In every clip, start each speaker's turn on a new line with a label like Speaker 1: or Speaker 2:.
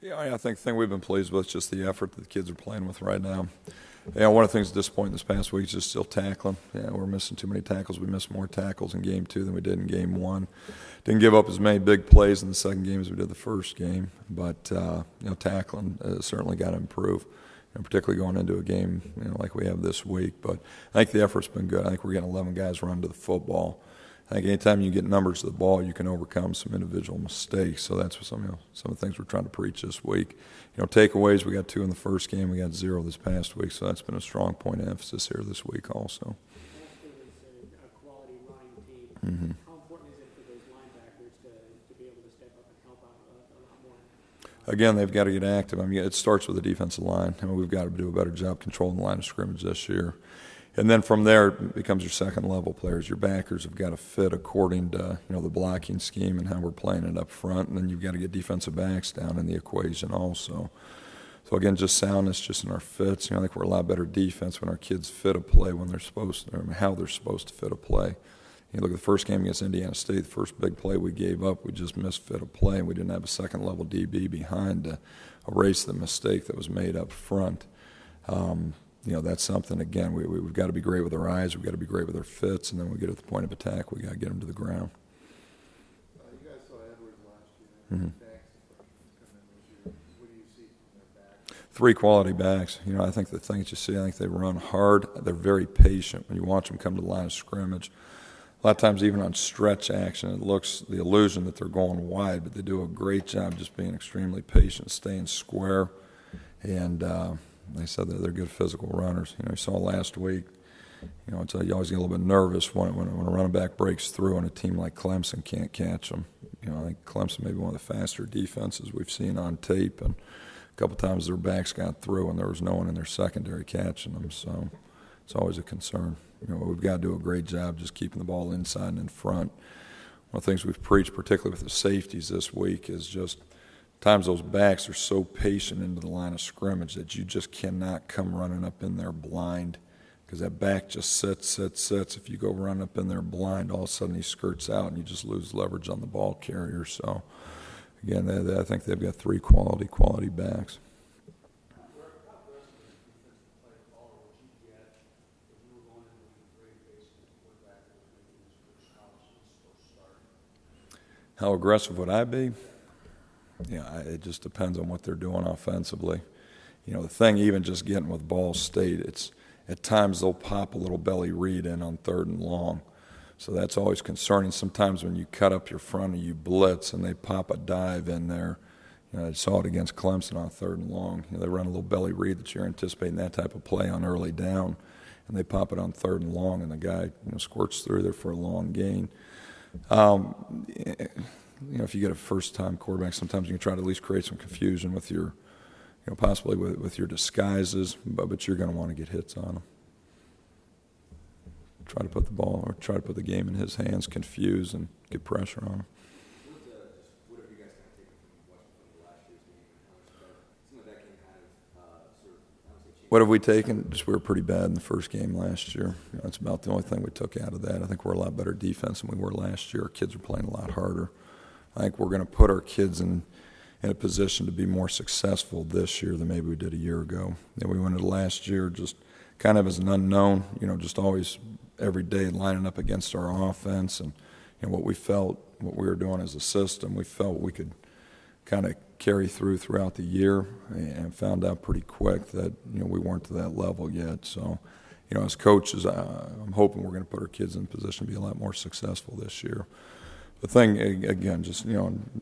Speaker 1: Yeah, I think the thing we've been pleased with is just the effort that the kids are playing with right now. Yeah, one of the things disappointing this past week is just still tackling. Yeah, we're missing too many tackles. We missed more tackles in game 2 than we did in game 1. Didn't give up as many big plays in the second game as we did the first game, but tackling certainly got to improve, particularly going into a game like we have this week. But I think the effort's been good. I think we're getting 11 guys run to the football. I think anytime you get numbers to the ball, you can overcome some individual mistakes. So that's what some of the things we're trying to preach this week. Takeaways, we got 2 in the first game. We got 0 this past week. So that's been a strong point of emphasis here this week also.
Speaker 2: A quality running team.
Speaker 1: Mm-hmm.
Speaker 2: How important is it for those linebackers to be able to step up and help out a lot more?
Speaker 1: Again, they've got to get active. I mean, it starts with the defensive line. We've got to do a better job controlling the line of scrimmage this year. And then from there, it becomes your second-level players. Your backers have got to fit according to the blocking scheme and how we're playing it up front. And then you've got to get defensive backs down in the equation also. So, again, just soundness just in our fits. I think we're a lot better defense when our kids fit a play when they're supposed to, or how they're supposed to fit a play. Look at the first game against Indiana State, the first big play we gave up, we just misfit a play, and we didn't have a second-level DB behind to erase the mistake that was made up front. That's something, again, we've got to be great with our eyes, we've got to be great with our fits, and then we get at the point of attack, we got to get them to the ground.
Speaker 3: You guys saw Edwards last year.
Speaker 1: Mm-hmm.
Speaker 3: Backs come in this year. What do you see from their backs?
Speaker 1: 3 quality backs. I think the things you see, I think they run hard. They're very patient. When you watch them come to the line of scrimmage, a lot of times even on stretch action, it looks the illusion that they're going wide, but they do a great job just being extremely patient, staying square, and they said that they're good physical runners. You saw last week, you always get a little bit nervous when a running back breaks through and a team like Clemson can't catch them. I think Clemson may be one of the faster defenses we've seen on tape, and a couple times their backs got through and there was no one in their secondary catching them. So it's always a concern. We've got to do a great job just keeping the ball inside and in front. One of the things we've preached, particularly with the safeties this week, is just times those backs are so patient into the line of scrimmage that you just cannot come running up in there blind, because that back just sits. If you go run up in there blind, all of a sudden he skirts out and you just lose leverage on the ball carrier. So, again, I think they've got 3 quality backs. How aggressive would I be? It just depends on what they're doing offensively. The thing, even just getting with Ball State, it's at times they'll pop a little belly read in on 3rd and long. So that's always concerning. Sometimes when you cut up your front and you blitz and they pop a dive in there, I saw it against Clemson on 3rd and long. They run a little belly read that you're anticipating that type of play on early down, and they pop it on 3rd and long, and the guy squirts through there for a long gain. If you get a first-time quarterback, sometimes you can try to at least create some confusion with your, possibly with your disguises, but you're going to want to get hits on them. Try to put the game in his hands, confuse, and get pressure on him.
Speaker 4: What have you guys kind of taken from watching from the last year's game, and how some of that can kind of sort of, I don't say change?
Speaker 1: What have we taken? Just we were pretty bad in the first game last year. That's about the only thing we took out of that. I think we're a lot better defense than we were last year. Our kids are playing a lot harder. I think we're going to put our kids in a position to be more successful this year than maybe we did a year ago. We went into last year just kind of as an unknown, just always every day lining up against our offense and what we were doing as a system, we felt we could kind of carry throughout the year, and found out pretty quick that we weren't to that level yet. So, as coaches, I'm hoping we're going to put our kids in a position to be a lot more successful this year. The thing, again, just,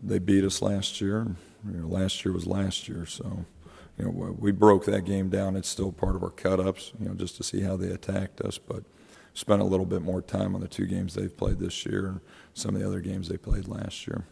Speaker 1: they beat us last year. Last year was last year. So, we broke that game down. It's still part of our cut-ups, just to see how they attacked us. But spent a little bit more time on the 2 games they've played this year and some of the other games they played last year.